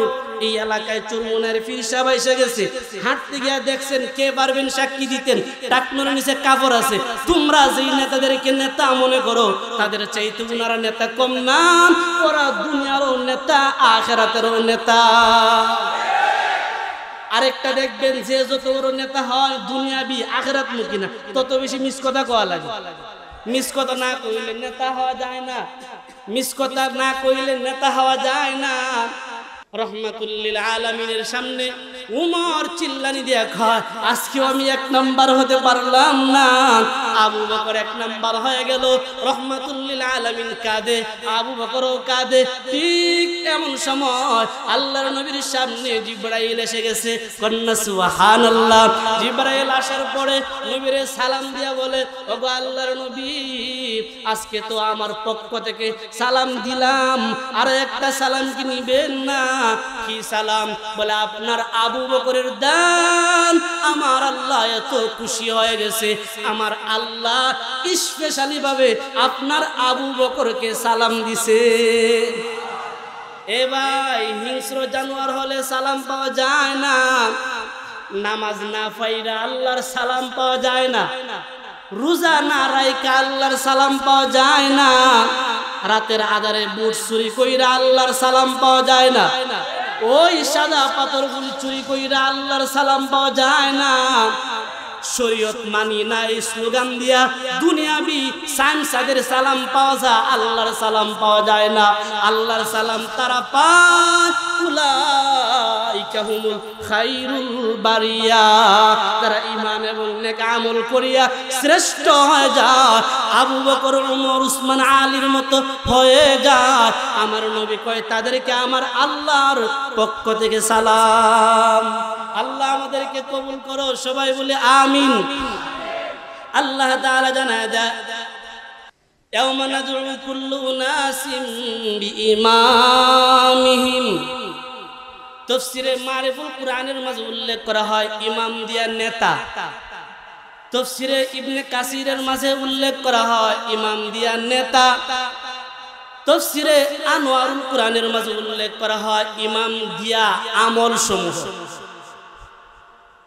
Speaker 1: এই এলাকায় চুরমুনের পীর সাহেব এসে গেছে, হাঁটতে গিয়া দেখছেন, কে পারবেন সাক্ষী দিতেন টাকনুর নিচে কাপড় আছে। তোমরা যেই নেতাদেরকে নেতা মনে করো, তাদের চাইতে উনারা নেতা কম না, ওরা দুনিয়ারও নেতা, আখিরাতেরও নেতা। আরেকটা দেখবেন, যে যত বড় নেতা হয় দুনিয়াবি আখিরাত মুখী না, তত বেশি মিস কথা কওয়া লাগে। মিস কথা না কইলে নেতা হওয়া যায় না, মিস কথা না কইলে নেতা হওয়া যায় না। রহমাতুল্লিল আলামিনের সামনে উমর চিল্লানি দিয়া কয়, আজকেও আমি 1 নাম্বার হতে পারলাম না। আবু বকর 1 নাম্বার হয়ে গেল, রহমাতুল্লিল আলামিন কাঁদে, আবু বকরও কাঁদে। ঠিক এমন সময় আল্লাহর নবীর সামনে জিবরাইল এসে গেছে, কন্যা সুবহানাল্লাহ। জিবরাইল আসার পরে নবীরে সালাম দিয়া বলে, ওগো আল্লাহর নবী, আজকে তো আমার পক্ষ থেকে সালাম দিলাম, আর একটা সালাম কি নিবেন না? কি সালাম? বলে, আপনার আবু বকরের দান আমার আল্লাহ এত খুশি হয়ে গেছে, আমার আল্লাহ স্পেশালি ভাবে আপনার আবু বকরকে সালাম দিছে। এ ভাই, হিংস্র জানোয়ার হলে সালাম পাওয়া যায় না, নামাজ না পড়া আল্লাহর সালাম পাওয়া যায় না, রোজা না রাইখা আল্লাহর সালাম পাওয়া যায় না, রাতের আধারে বুট চুরি কইরা আল্লাহর সালাম পাওয়া যায় না, ওই সাদা পাথরগুলি চুরি কইরা আল্লাহর সালাম পাওয়া যায় না। শরীয়ত মানি না এই স্লোগান দিয়া দুনিয়াবি সায়েন্সদের সালাম পাওয়া যায়, আল্লাহর সালাম পাওয়া যায় না। আল্লাহর সালাম তারা পায়, উলাইকা হুমুল খায়রুল বারিয়া, তারা ঈমান এবং নেক আমল করিয়া শ্রেষ্ঠ হয়ে যায়, আবু বকর, ওমর, উসমান, আলীর মতো হয়ে যায়। আমার নবী কয়, তাদেরকে আমার আল্লাহর পক্ষ থেকে সালাম। আল্লাহ আমাদেরকে কবুল করো, সবাই বলে আমিন। আল্লাহ তাআলা জানায় দেয়, ইয়াওমা নাদউ কুল্লু উনাসিম বিইমামিহিম। তাফসীরে মারিফুল কুরআনের মাঝে উল্লেখ করা হয় ইমাম দিয়া নেতা। তাফসীরে ইবনে কাসিরের মাঝে উল্লেখ করা হয় ইমাম দিয়া নেতা। তাফসীরে আনোয়ারুল কুরআনের মাঝে উল্লেখ করা হয় ইমাম দিয়া আমল সমূহ।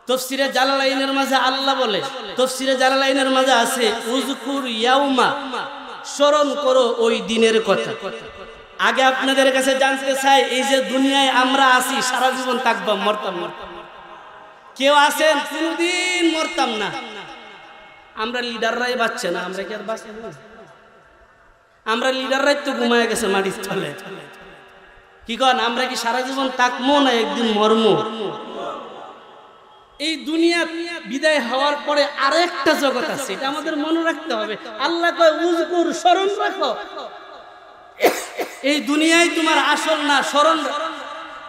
Speaker 1: তাফসীরে জালালাইনের মাঝে আল্লাহ বলে, তাফসীরে জালালাইনের মাঝে আছে উযকুর ইয়াউমা, স্মরণ করো ওই দিনের কথা। আগে আপনাদের কাছে জানতে চাই, এই যে দুনিয়ায় আমরা আছি, সারা জীবন থাকবো, মরতাম না। কেউ আছেন কোনদিন মরতাম না? আমরা লিডাররাই বাঁচছে না, আমরা কি আর বাঁচব না? আমরা লিডাররাই তো ঘুমায় গেছে মাটির তলে। কি কন, আমরা কি সারা জীবন থাকবো না একদিন মরমু? এই দুনিয়া বিদায় হওয়ার পরে আরেকটা জগৎ আছে, এটা আমাদের মনে রাখতে হবে। আল্লাহ কয় উযকুর, স্মরণ রাখো, এই দুনিয়ায় তোমার আসল না, স্মরণ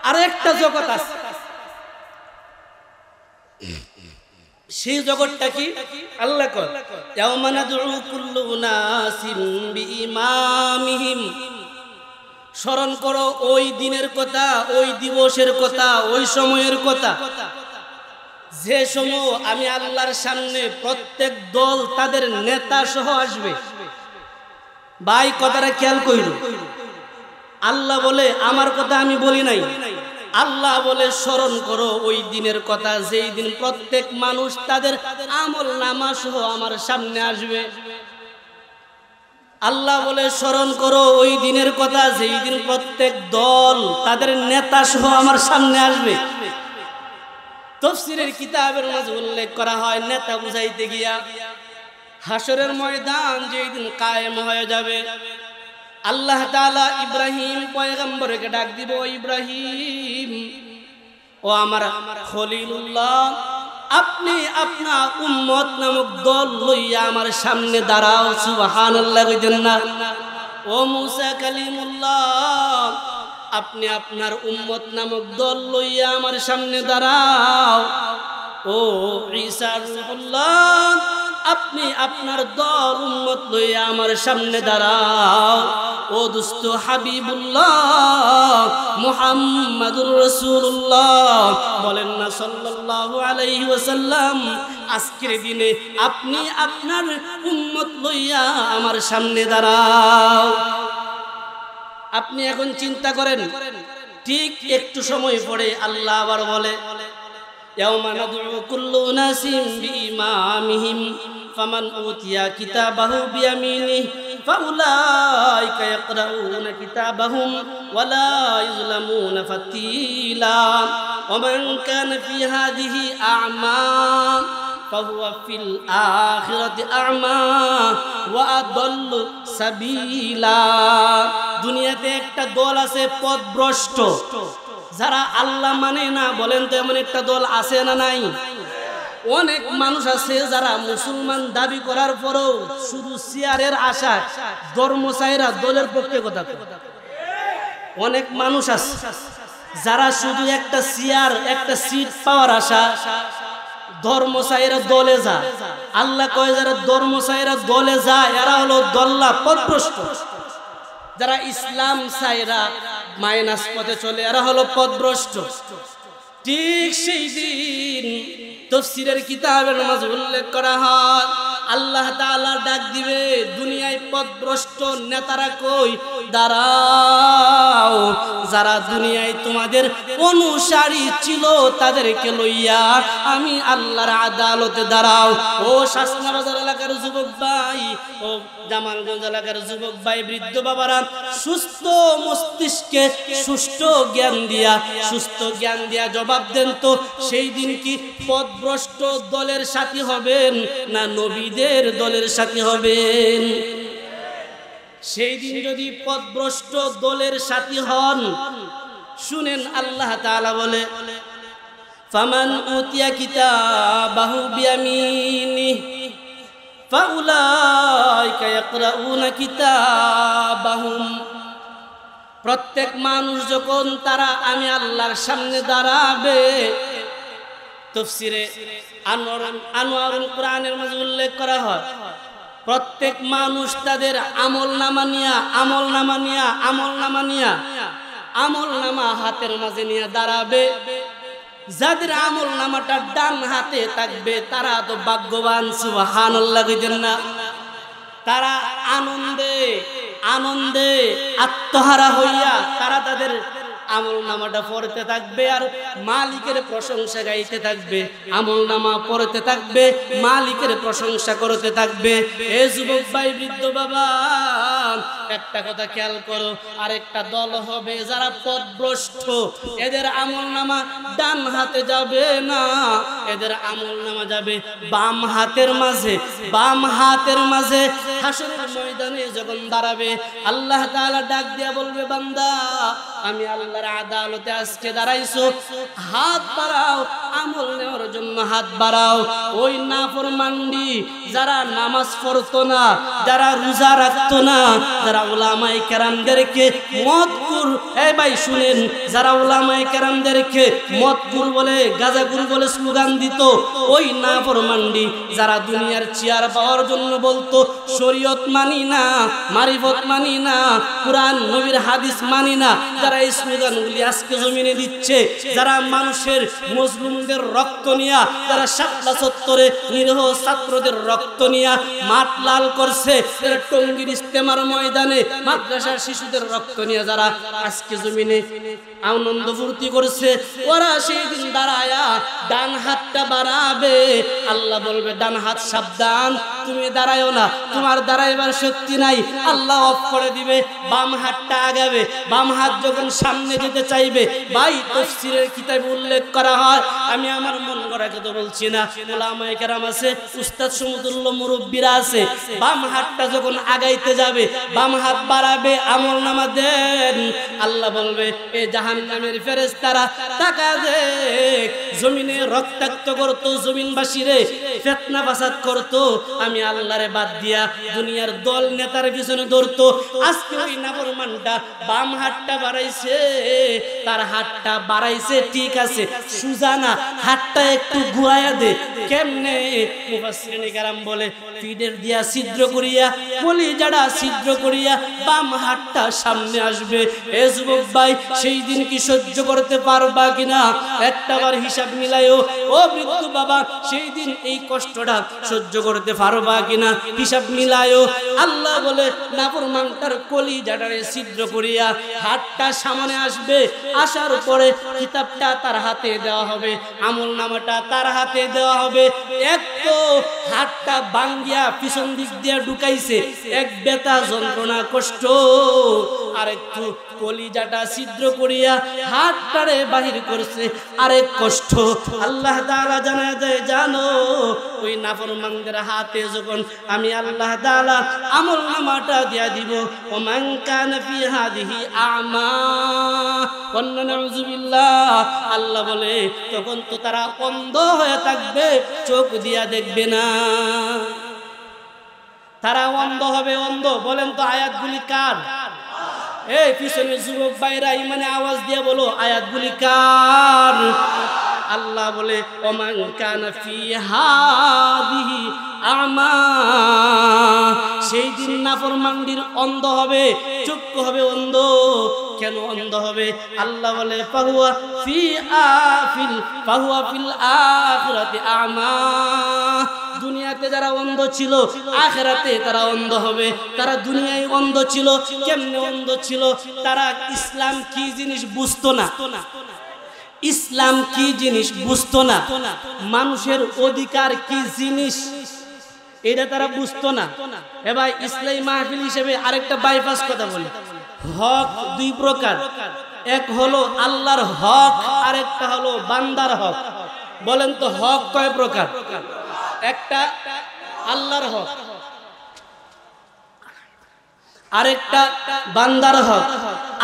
Speaker 1: আরেকটা জগৎ আছে। সেই জগৎটা কি? আল্লাহ কয় ইয়াওমা নাদউ কুল্লু উনাসিম বিইমামিহিম। স্মরণ করো ওই দিনের কথা, ওই দিবসের কথা, ওই সময়ের কথা, যে সময় আমি আল্লাহর সামনে প্রত্যেক দল তাদের নেতা সহ আসবে। ভাই, কথাটা খেয়াল কইরো। আল্লাহ বলে, আমার কথা আমি বলি নাই, আল্লাহ বলে স্মরণ করো ওই দিনের কথা, যেই দিন প্রত্যেক মানুষ তাদের আমল নামা সহ আমার সামনে আসবে। আল্লাহ বলে স্মরণ করো ওই দিনের কথা, যেই দিন প্রত্যেক দল তাদের নেতা সহ আমার সামনে আসবে। তাফসীরের কিতাবের মাঝে উল্লেখ করা হয় নেতা বুঝাইতে গিয়া হাসরের ময়দান যেদিন কায়েম হয়ে যাবে, আল্লাহ তাআলা ইব্রাহিম পয়গম্বরকে ডাক দিব, ইব্রাহিম ও আমার খলিলুল্লাহ, আপনি আপনার উম্মত নামক দল লইয়া আমার সামনে দাঁড়াও। সুবহানাল্লাহ কইতেন না? ও মুসা কালিমুল্লাহ, আপনি আপনার উম্মত নামক দল লইয়া আমার সামনে দাঁড়াও। ও ঈসা রূহুল্লাহ, আপনি আপনার দল উম্মত লইয়া আমার সামনে দাঁড়াও। ও দুস্থ হাবিবুল্লাহ মুহাম্মাদুর রাসূলুল্লাহ, বলেন না সাল্লাল্লাহু আলাইহি ওয়াসাল্লাম, আজকের দিনে আপনি আপনার উম্মত লইয়া আমার সামনে দাঁড়াও। আপনি এখন চিন্তা করেন, ঠিক একটু সময় পরে আল্লাহ আবার বলে, ইয়াউমা নাদউ কুল্লু উনাসিম বিইমামিহিম ফামান উতিয়া কিতাবাহু বিয়ামিনিহি ফাউলাইকা ইয়াকরাউনা কিতাবাহুম ওয়ালা ইযলামুনা ফাতিলা ওয়ামান কানা ফি হাদিহি আ'মা ফাহুয়া ফিল আখিরাতি আ'মা ওয়া আদাল্লু সাবিলা। দুনিয়াতে একটা দল আছে পথভ্রষ্ট, যারা আল্লাহ মানে না। বলেন তো এমন একটা দল আছে না নাই? অনেক মানুষ আছে যারা মুসলমান দাবি করার পরেও শুধু চেয়ারের আশা ধর্মচাইরা দলের পক্ষে কথা কয়। অনেক মানুষ আছে যারা শুধু একটা চেয়ার একটা সিট পাওয়ার আশা ধর্মচাইরা দলে যায়। আল্লাহ কয় যারা ধর্মচাইরা দলে যায় এরা হলো দল্লা পথভ্রষ্ট। যারা ইসলাম চাইরা মাইনাস পথে চলে এরা হলো পথভ্রষ্ট। ঠিক সেই দিন তাফসীরের কিতাবের মাঝে উল্লেখ করা হয়, আল্লাহ তাআলা ডাক দিবে, দুনিয়ায় পথভ্রষ্ট নেতারা কই? দাঁড়াও, যারা দুনিয়ায় তোমাদের অনুসারী ছিল তাদেরকে লইয়া আমি আল্লাহর আদালতে দাঁড়াও। ও শাসনা বাজার এলাকার যুবক ভাই, ও জামালগঞ্জ এলাকার যুবক ভাই, বৃদ্ধ বাবারা, সুস্থ মস্তিষ্কে সুষ্ঠু জ্ঞান দিয়া জবাব দেন তো, সেই দিন কি পথভ্রষ্ট দলের সাথী হবেন না নবীদের দলের সাথী হবেন? সেই দিন যদি পথভ্রষ্ট দলের সাথী হন, শুনেন আল্লাহ তাআলা বলে, ফামান উতিয়া কিতাবাহু বিয়ামিনিহি ফাউলাইকা ইয়াকরাউনা কিতাবাহুম। প্রত্যেক মানুষ যখন তারা আমি আল্লাহর সামনে দাঁড়াবে, তাফসীরে আনোয়ারুল কোরআনের মাঝে উল্লেখ করা হয়, প্রত্যেক মানুষ তাদের আমলনামা হাতের মাঝে নিয়ে দাঁড়াবে। যাদের আমলনামাটা ডান হাতে থাকবে তারা তো ভাগ্যবান। সুবহানাল্লাহ কইতেন না? তারা আনন্দে আত্মহারা হইয়া তারা তাদের আমলনামাটা পড়তে থাকবে আর মালিকের প্রশংসা গাইতে থাকবে। আমলনামা পড়তে থাকবে, মালিকের প্রশংসা করতে থাকবে। এ যুবক ভাই, বৃদ্ধ বাবা, একটা কথা খেয়াল করো, আরেকটা দল হবে যারা পথভ্রষ্ট। এদের আমলনামা ডান হাতে যাবে না, এদের আমলনামা যাবে বাম হাতের মাঝে। হাসরের ময়দানে যখন দাঁড়াবে, আল্লাহ তাআলা ডাক দিয়া বলবে, বান্দা আমি আল্লাহর আদালতে আজকে দাঁড়াইছো, হাত বাড়াও, আমল নেওয়ার জন্য হাত বাড়াও। ওই নাফরমান্ডি যারা নামাজ পড়তো না, যারা রোজা রাখতো না, যারা উলামায়ে কেরামদেরকে মদকুর, এই ভাই শুনেন, যারা উলামায়ে কেরামদেরকে মদকুর বলে গাঁজাকুর বলে স্লোগান দিত, ওই নাফরমান্ডি যারা দুনিয়ার চেয়ার পাওয়ার জন্য বলতো শরীয়ত মানি না, মারিফত মানি না, কুরআন নবীর হাদিস মানি না, যারা এই স্লোগানগুলি আজকে জমিনে দিচ্ছে, যারা মানুষের মজলুমদের রক্ত নিয়া, যারা শাপলা চত্বরে নিরীহ ছাত্রদের রক্ত নিয়া মাঠ লাল করছে, যারা টঙ্গীর ইস্তেমার ময়দানে মাদ্রাসার শিশুদের রক্ত নিয়ে যারা আজকে জমিনে আনন্দ ফুর্তি করছে, ওরা সেই দিন দাঁড়ায়া ডান হাতটা বাড়াবে, আল্লাহ বলবে ডান হাত সাবধান, তুমি দাঁড়ায়ও না, তোমার দাঁড়াইবার শক্তি নাই, আল্লাহ অফ করে দিবে। বাম হাতটা আগাবে, বাম হাত যখন সামনে যেতে চাইবে, ভাই তাফসীরের কিতাবে উল্লেখ করা হয়, আমি আমার মন গড়া কথা বলছি না, উলামায়ে কেরাম আছে, উস্তাদ সমতুল্য মুরব্বিরা আছে, বাম হাতটা যখন আগাইতে যাবে, বাম হাত বাড়াবে, আমলনামা দেন, আল্লাহ বলবে এ জাহান্নামের ফেরেশতারা তাকা দেখ, জমিনে রক্তাক্ত করতো, জমিনবাসীরে ফিতনা ফাসাদ করতো, আমি আল্লাহরে বাদ দিয়া দুনিয়ার দল নেতার পিছনে ধরতো, আজকে ওই নাফরমানটা বাম হাতটা বাড়াইছে, তার হাতটা বাড়াইছে ঠিক আছে, সুজানা হাতটা একটু ঘুরাইয়া দে, কেমনে? মুফাসসিরিন কেরাম বলে ফিডের দিয়া ছিদ্র করিয়া, কলিজাটা ছিদ্র করিয়া বাম হাতটা সামনে আসবে। এ যুবক ভাই, সেই দিন কি সহ্য করতে পারবা কিনা একটাবার হিসাব মিলাইও। ও বৃদ্ধ বাবা, সেই দিন এই কষ্টটা সহ্য করতে পারবা কিনা হিসাব মিলাইও। আল্লাহ বলে নাফরমানটার কলিজাটারে ছিদ্র করিয়া হাতটা সামনে আসবে, আসার পরে কিতাবটা তার হাতে দেওয়া হবে, আমলনামাটা তার হাতে দেওয়া হবে। এক তো হাতটা ভাঙ্গিয়া পিছন দিক দিয়ে ঢুকাইছে, এক ব্যথা যন্ত্রণা কষ্ট, আর একটু কলিজাটা ছিদ্র করিয়া হাতটারে বাহির করছে, আরেক কষ্ট। আল্লাহ তাআলা জানা যায়, জানো ওই নাফরমানদের হাতে যখন আমি আল্লাহ তাআলা আমলনামাটা দিয়া দিব, ওমান কানা ফি হাদিহি আমা ওয়া নাউযুবিল্লাহ, আল্লাহ বলে তখন তো তারা অন্ধ হয়ে থাকবে, চোখ দিয়া দেখবে না, তারা অন্ধ হবে। অন্ধ বলেন তো আয়াতগুলি কার? এই পিছনে যুবক ভাইরা ইমানে আওয়াজ দিয়ে বলো, আয়াতগুলি কার? আল্লাহ বলে ওমান কানা ফি হাদিহি আমা, সেই দিন নাফরমানদের অন্ধ হবে, চক্ষু হবে অন্ধ। কেন অন্ধ হবে? আল্লাহ বলে ফাহুয়া ফিল আখিরাতি আমা, দুনিয়াতে যারা অন্ধ ছিল আখিরাতে তারা অন্ধ হবে। তারা দুনিয়ায় অন্ধ ছিল, কেমনে অন্ধ ছিল? তারা ইসলাম কি জিনিস বুঝতো না, ইসলাম কি জিনিস বুঝতো না, মানুষের অধিকার কি জিনিস এটা তারা বুঝতো না। এবার ইসলামী মাহফিল হিসেবে আরেকটা বাইপাস কথা বলি, হক দুই প্রকার, এক হলো আল্লাহর হক, আরেকটা হলো বান্দার হক। বলেন তো হক কয় প্রকার? একটা আল্লাহর হক, আরেকটা বান্দার হক।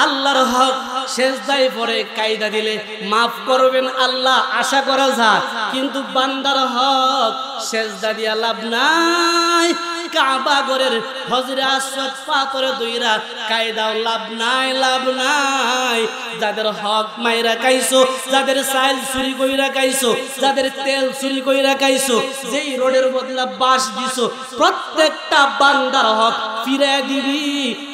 Speaker 1: আল্লাহর হক সেজদায় পড়ে কায়দা দিলে মাফ করবেন আল্লাহ, আশা করা যায়, কিন্তু বান্দার হক সেজদা দিয়া লাভ নাই, কাবা ঘরের হজরে আসওয়াদ পাথরে দুইরা কায়দাও লাভ নাই, লাভ নাই। যাদের হক মাইরা খাইছো, যাদের চাল চুরি কইরা খাইছো, যাদের তেল চুরি কইরা খাইছো, যেই রোডের বদলা বাস দিছো, প্রত্যেকটা বান্দার হক ফিরে দিবি,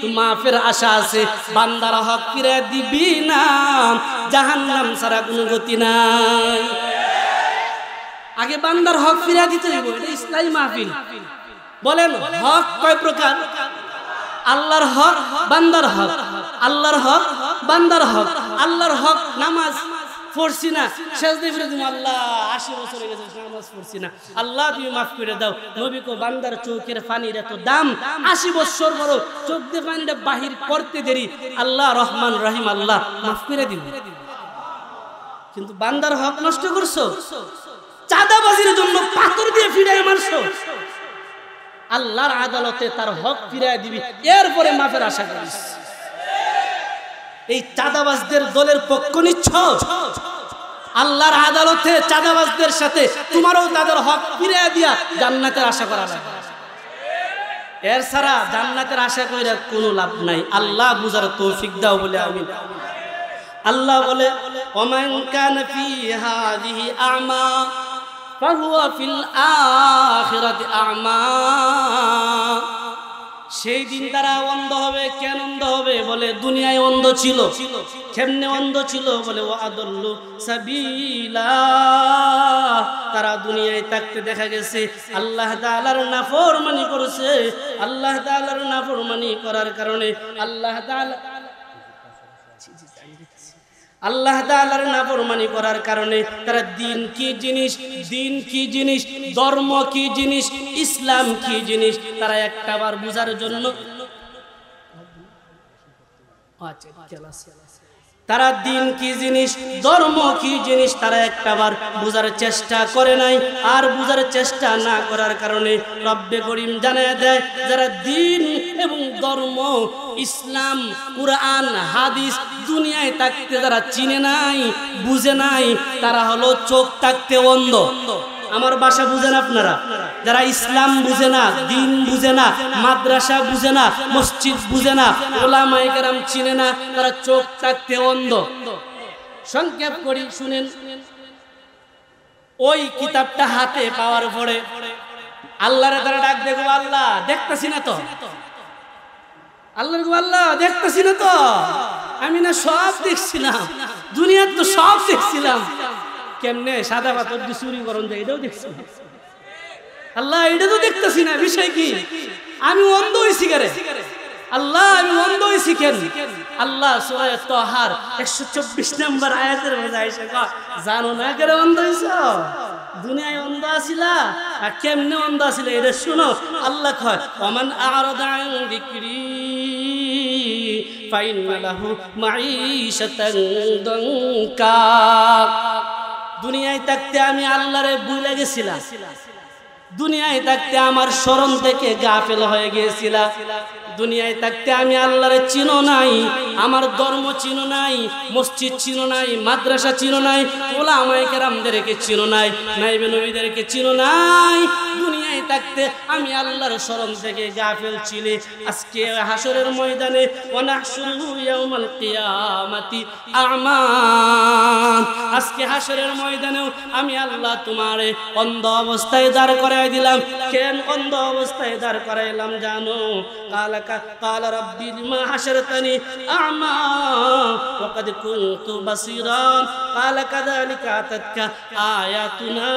Speaker 1: তো মাফের আশা আছে। বান্দার হক ফিরে দিবি না, জাহান্নাম ছাড়া কোনো গতি নাই। আগে বান্দার হক ফিরে দিতে হইব, এটা ইসলামী মাহফিল। বলেন হক কয় প্রকার? আল্লাহর হক, বান্দার হক। আল্লাহর হক, বান্দার হক। আল্লাহর হক নামাজ পড়ছি না, সেজদায় পড়ে দিলাম, আল্লাহ 80 বছর হয়ে গেছে নামাজ পড়ছি না, আল্লাহ তুমি মাফ করে দাও। নবী কো বান্দার চোখের পানির এত দাম, 80 বছর বড় চোখ দিয়ে পানিটা বাহির করতে দেরি, আল্লাহ রহমান রহিম, আল্লাহ মাফ করে দিন। কিন্তু বান্দার হক নষ্ট করছো, চাঁদাবাজির জন্য পাথর দিয়ে ফিরায় মারছো, আল্লাহর আদালতে তার হক ফিরায় দিবি, এরপরে মাফের আশা করিস। এই চাঁদাবাজদের দলের পক্ষ নিচ্ছ, আল্লাহর আদালতে চাঁদাবাজদের সাথে তোমারও তাদের হক ফিরায় দিয়া জান্নাতের আশা করা লাগে। এর ছাড়া জান্নাতের আশা কইরা কোনো লাভ নাই। আল্লাহ বুঝার তৌফিক দাও বলে আমিন। আল্লাহ বলে ওমান কানা ফি হাদিহি আমা ফাহুয়া ফিল আখিরাতি আমা, সেই দিন তারা অন্ধ হবে। কেন অন্ধ হবে? বলে দুনিয়ায় অন্ধ ছিল। কেমনে অন্ধ ছিল? বলে ওয়াদাল্লু সাবিলা, তারা দুনিয়ায় থাকতে দেখা গেছে আল্লাহ তাআলার নাফরমানি করেছে। আল্লাহ তাআলার নাফরমানি করার কারণে আল্লাহ তাআলা আল্লাহ তাআলার নাফরমানি করার কারণে তারা দিন কি জিনিস, ধর্ম কি জিনিস, ইসলাম কি জিনিস তারা একটাবার বুঝার জন্য তারা দিন কি জিনিস, ধর্ম কি জিনিস তারা একটাবার বুঝার চেষ্টা করে নাই। আর বুঝার চেষ্টা না করার কারণে রব্বে করিম জানায় দেয়, যারা দিন এবং ধর্ম, ইসলাম, কুরআন, হাদিস দুনিয়ায় থাকতে যারা চিনে নাই, বুঝে নাই, তারা হলো চোখ থাকতে অন্ধ। আমার ভাষা বুঝেন আপনারা? যারা ইসলাম বুঝে না, দিন বুঝে না, মাদ্রাসা বুঝে না, মসজিদ বুঝে না, ওলামায়ে কেরাম চিনে না, তারা চোখ থাকতে অন্ধ। সংক্ষেপ করি শুনেন, ওই কিতাবটা হাতে পাওয়ার পরে আল্লাহরে তারা ডাক দেখো, আল্লাহ দেখতেছি না তো, আল্লাহ দেখতেছি না তো, আমি না সব দেখছিলাম, দুনিয়ার তো সব দেখছিলাম, কেমনে সাদা পাথর দিয়ে চুরি করন যায় এটাও দেখছি, আল্লাহ এটা তো দেখতেছি না, বিষয় কি? আমি অন্ধ হইছি কেন আল্লাহ, আমি অন্ধ হইছি কেন? আল্লাহ সূরা তাহার 124 নম্বর আয়াতের মধ্যে আয়েশা কয়, জানো না কেন অন্ধ হইছো? দুনিয়ায় অন্ধ আছিলা, আর কেমনে অন্ধ আছিলা এটা শুনো। আল্লাহ কয়, ওমান আ'রাদা আন যিকরি ফাইন্না লাহু মাঈশাতান দানকা। দুনিয়ায় থাকতে আমি আল্লাহরে ভুলে গেছিলাম, দুনিয়ায় থাকতে আমার স্মরণ থেকে গাফেল হয়ে গিয়েছিলাম, দুনিয়ায় থাকতে আমি আল্লাহরে চিনো নাই, আমার ধর্ম চিনো নাই, মসজিদ চিনো নাই, মাদ্রাসা চিনো নাই, ওলামায়ে কেরামদেরকে চিনো নাই, নাইবে নবীদেরকে চিনো নাই। দুনিয়ায় থাকতে আমি আল্লাহর স্মরণ থেকে গাফেল ছিলে। আজকে হাসরের ময়দানে ওয়ানাহশুরু ইয়াউমাল কিয়ামাতি আ'মা, আজকে হাসরের ময়দানেও আমি আল্লাহ তোমারে অন্ধ অবস্থায় দাঁড় করাই দিলাম। কেন অন্ধ অবস্থায় দাঁড় করাইলাম জানো? قال ربي لما حشرتني أعمى وقد كنت بصيرا قال كذلك أتتك آياتنا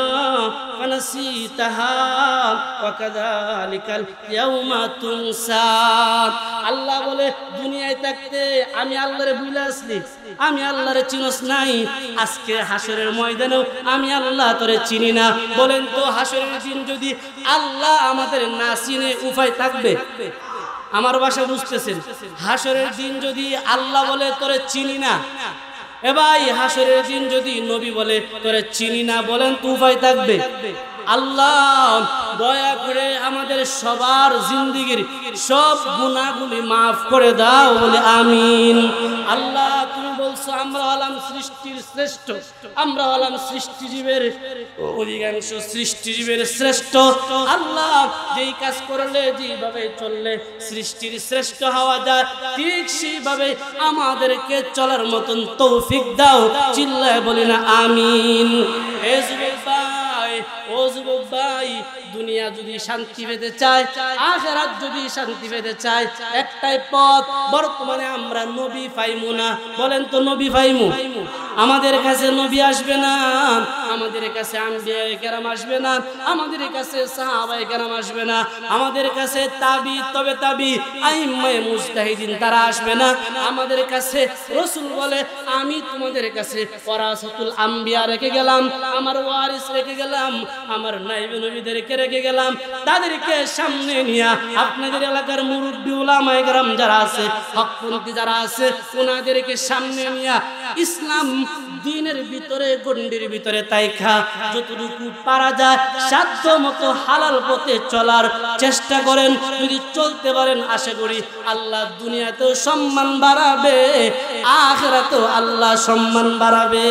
Speaker 1: فنسيتها وكذلك اليوم تنسى। আল্লাহ বলে দুনিয়ায় থাকতে আমি আল্লাহরে ভুলে আসলি, আমি আল্লাহরে চিনস নাই, আজকে হাসরের ময়দানেও আমি আল্লাহ তোরে চিনি না। বলেন তো হাসরের দিন যদি আল্লাহ আমাদের না চিনে উপায় থাকবে? আমার ভাষা বুঝতেছেন? হাসরের দিন যদি আল্লাহ বলে তোরে চিনি না, এ ভাই হাসরের দিন যদি নবী বলে তোরে চিনি না, বলেন তো উপায় থাকবে? আল্লাহ দয়া করে আমাদের সবার জিন্দেগীর সব গুনাহগুলি মাফ করে দাও, বলে আমিন। আল্লাহ তুমি বলছো আমরা হলাম সৃষ্টির শ্রেষ্ঠ, আমরা হলাম সৃষ্টিজীবের অধিকাংশ সৃষ্টিজীবের শ্রেষ্ঠ। আল্লাহ যেই কাজ করলে, যেভাবে চললে সৃষ্টির শ্রেষ্ঠ হওয়া যায়, ঠিক সেইভাবে আমাদেরকে চলার মতন তৌফিক দাও। চিল্লায় বলি না আমিন। এ যুবক ভাই, ও যুবক ভাই, দুনিয়া যদি শান্তি পেতে চায়, আখিরাত যদি শান্তি পেতে চায়, একটাই পথ। বর্তমানে আমরা নবী পাইমু না, বলেন তো নবী পাইমু? আমাদের কাছে নবী আসবে না, আমাদের কাছে আম্বিয়ায়ে কেরাম আসবে না, আমাদের কাছে সাহাবায়ে কেরাম আসবে না, আমাদের কাছে তাবি তবে তাবি আইম্মায়ে মুজতাহিদিন তারা আসবে না। আমাদের কাছে রাসূল বলে আমি তোমাদের কাছে ওয়ারাসাতুল আম্বিয়া রেখে গেলাম, আমার ওয়ারিস রেখে গেলাম, আমার নাইবে নবীদেরকে রেখে গেলাম। তাদেরকে সামনে নিয়ে আপনাদের এলাকার মুরব্বি উলামায়ে কেরাম যারা আছে, হকপন্থী যারা আছে, ওনাদেরকে সামনে নিয়ে ইসলাম দ্বীনের ভিতরে, গণ্ডির ভিতরে তাইখা যতটুকু পারা যায় সাধ্য মতো হালাল পথে চলার চেষ্টা করেন। যদি চলতে পারেন, আশা করি আল্লাহ দুনিয়াতেও সম্মান বাড়াবে, আখিরাতেও আল্লাহ সম্মান বাড়াবে।